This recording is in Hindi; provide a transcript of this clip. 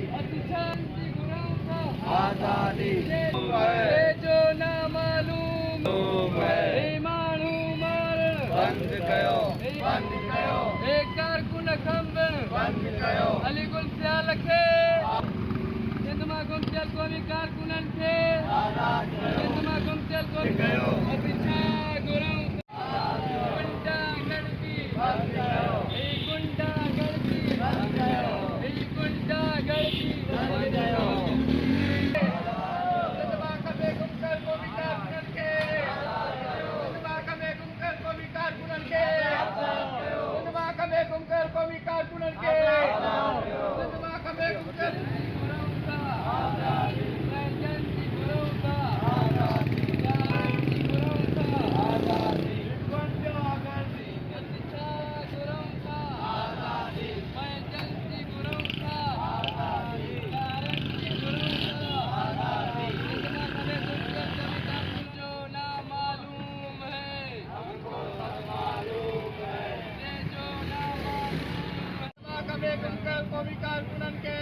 शांति गुरुओं का आजादी ये जो ना मालूम है मानू मारण बंद कयो एक कारकुन खंबण बंद कयो अली गुल सियाल खे जिंदमा गुमचल कोमी कारकुनन खे जिंदमा गुमचल कोमी कयो अतिशा गुरुओं गुंडा गड़बी गुंडा गड़बी गुंडा गड़बी जिंदमा कमे गुमचल कोमी कारकुनन खे जिंदमा कमे गुमचल कोमी कारकुनन खे जिंदमा कमे गुमचल कोमी कारकुनन खे जिंदमा कमे गुमचल कौमी कारकुनन के